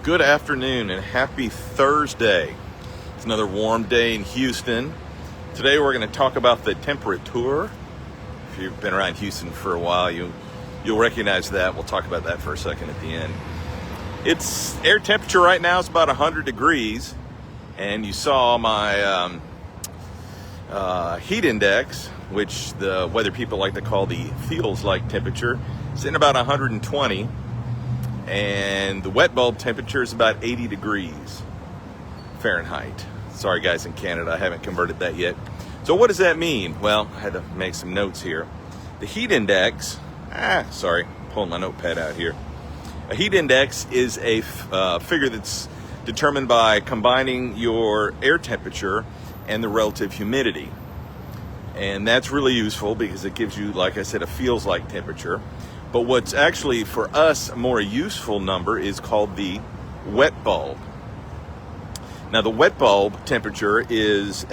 Good afternoon and happy Thursday. It's another warm day in Houston. Today we're going to talk about the temperature. If you've been around Houston for a while, you'll recognize that. We'll talk about that for a second at the end. It's air temperature right now is about 100 degrees, and you saw my heat index, which the weather people like to call the feels like temperature, is in about 120. And the wet bulb temperature is about 80 degrees Fahrenheit. Sorry guys in Canada, I haven't converted that yet. So what does that mean? Well, I had to make some notes here. The heat index, pulling my notepad out here. A heat index is a figure that's determined by combining your air temperature and the relative humidity. And that's really useful because it gives you, like I said, a feels like temperature. But what's actually, for us, a more useful number is called the wet bulb. Now, the wet bulb temperature is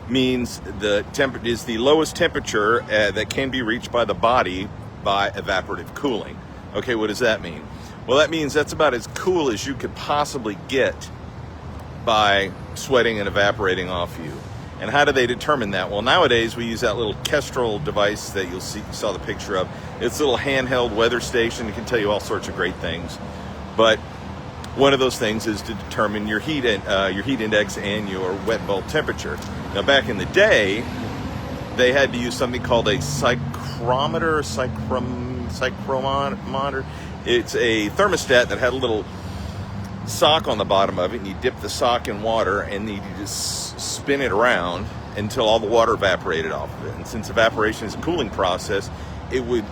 means is the lowest temperature that can be reached by the body by evaporative cooling. Okay, what does that mean? Well, that means that's about as cool as you could possibly get by sweating and evaporating off you. And how do they determine that? Well, nowadays we use that little Kestrel device that you saw the picture of. It's a little handheld weather station. It can tell you all sorts of great things. But one of those things is to determine your heat index and your wet bulb temperature. Now, back in the day, they had to use something called a psychrometer. It's a thermostat that had a little sock on the bottom of it, and you dip the sock in water, and you just spin it around until all the water evaporated off of it. And since evaporation is a cooling process, it would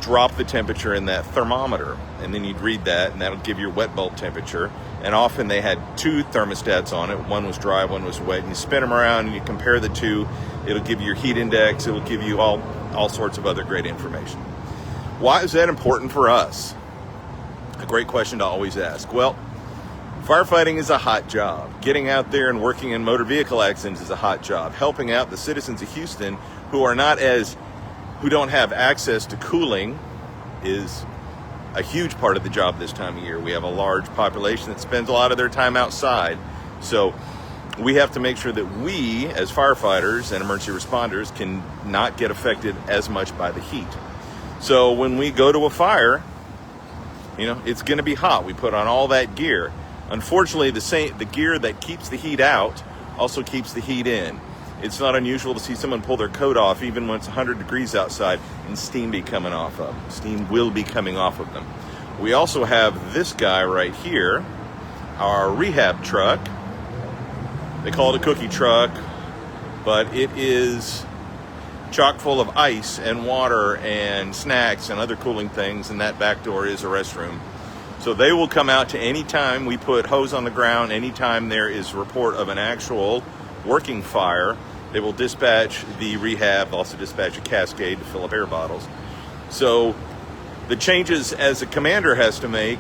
drop the temperature in that thermometer, and then you'd read that, and that'll give your wet bulb temperature. And often they had two thermostats on it. One was dry, one was wet, and you spin them around and you compare the two. It'll give you your heat index. It'll give you all sorts of other great information. Why is that important for us? A great question to always ask. Well, firefighting is a hot job. Getting out there and working in motor vehicle accidents is a hot job. Helping out the citizens of Houston who don't have access to cooling is a huge part of the job this time of year. We have a large population that spends a lot of their time outside. So we have to make sure that we, as firefighters and emergency responders, can not get affected as much by the heat. So when we go to a fire, it's going to be hot. We put on all that gear. Unfortunately, the gear that keeps the heat out also keeps the heat in. It's not unusual to see someone pull their coat off even when it's 100 degrees outside and steam be coming off of them. Steam will be coming off of them. We also have this guy right here, our rehab truck. They call it a cookie truck, but it is chock full of ice and water and snacks and other cooling things, and that back door is a restroom. So they will come out to any time we put hose on the ground, anytime there is a report of an actual working fire. They will dispatch the rehab, also dispatch a Cascade to fill up air bottles. So the changes as a commander has to make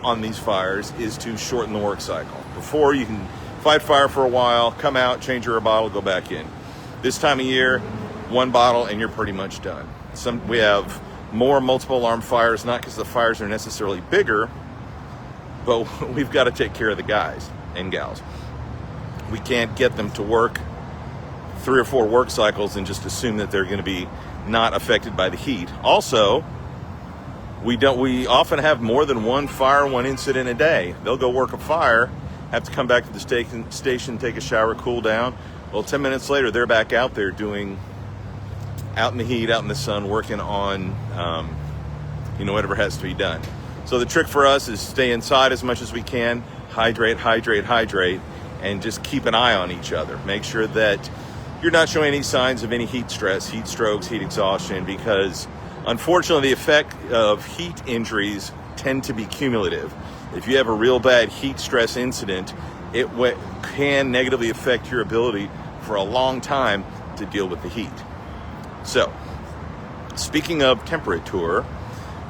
on these fires is to shorten the work cycle. Before, you can fight fire for a while, come out, change your air bottle, go back in. This time of year, one bottle and you're pretty much done. We have more multiple alarm fires, not because the fires are necessarily bigger, but we've got to take care of the guys and gals. We can't get them to work 3 or 4 work cycles and just assume that they're going to be not affected by the heat. Also, we often have more than one fire, one incident a day. They'll go work a fire, have to come back to the station, take a shower, cool down. Well, 10 minutes later, they're back out there out in the heat, out in the sun, working on, whatever has to be done. So the trick for us is stay inside as much as we can, hydrate, and just keep an eye on each other. Make sure that you're not showing any signs of any heat stress, heat strokes, heat exhaustion, because unfortunately the effect of heat injuries tend to be cumulative. If you have a real bad heat stress incident, it can negatively affect your ability for a long time to deal with the heat. So, speaking of temperature,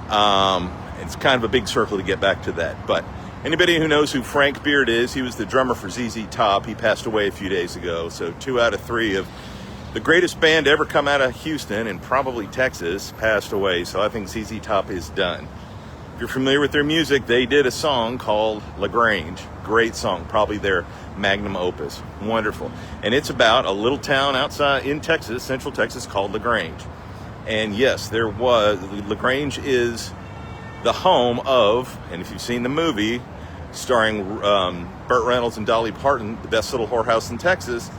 it's kind of a big circle to get back to that, but anybody who knows who Frank Beard is, he was the drummer for ZZ Top. He passed away a few days ago. So 2 out of 3 of the greatest band to ever come out of Houston and probably Texas passed away. So I think ZZ Top is done. you're familiar with their music, they did a song called LaGrange. Great song, probably their magnum opus. Wonderful. And it's about a little town outside in Texas, central Texas, called LaGrange. And yes, LaGrange is the home of, and if you've seen the movie starring Burt Reynolds and Dolly Parton, The Best Little Whorehouse in Texas,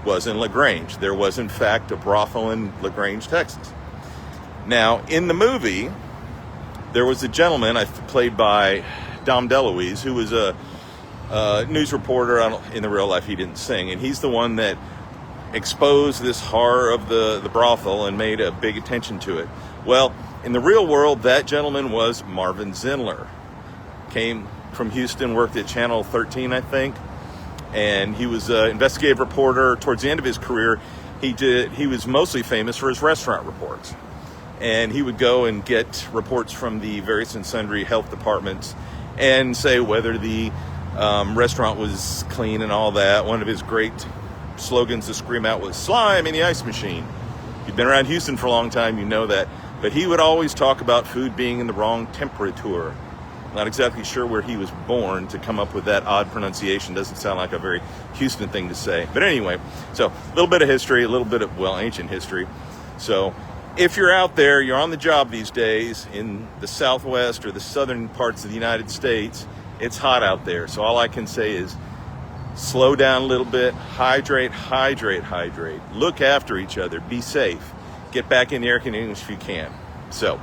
was in LaGrange. There was, in fact, a brothel in LaGrange, Texas. Now, in the movie, there was a gentleman played by Dom DeLuise, who was a news reporter. In the real life, he didn't sing, and he's the one that exposed this horror of the brothel and made a big attention to it. Well, in the real world, that gentleman was Marvin Zindler. Came from Houston, worked at Channel 13, I think, and he was an investigative reporter. Towards the end of his career, he was mostly famous for his restaurant reports. And he would go and get reports from the various and sundry health departments and say whether the restaurant was clean and all that. One of his great slogans to scream out was "Slime in the ice machine." If you've been around Houston for a long time, you know that. But he would always talk about food being in the wrong temperature. Not exactly sure where he was born to come up with that odd pronunciation. Doesn't sound like a very Houston thing to say. But anyway, so a little bit of history, a little bit of, ancient history. So if you're out there, you're on the job these days in the southwest or the southern parts of the United States, it's hot out there. So all I can say is slow down a little bit, hydrate, hydrate, hydrate. Look after each other, be safe. Get back in the air conditioning if you can. So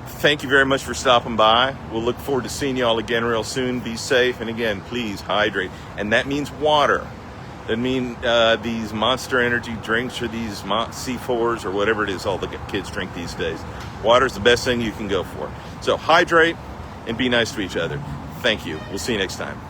thank you very much for stopping by. We'll look forward to seeing you all again real soon. Be safe, and again, please hydrate. And that means water. Doesn't mean these Monster Energy drinks or these C4s or whatever it is all the kids drink these days. Water's the best thing you can go for. So hydrate and be nice to each other. Thank you. We'll see you next time.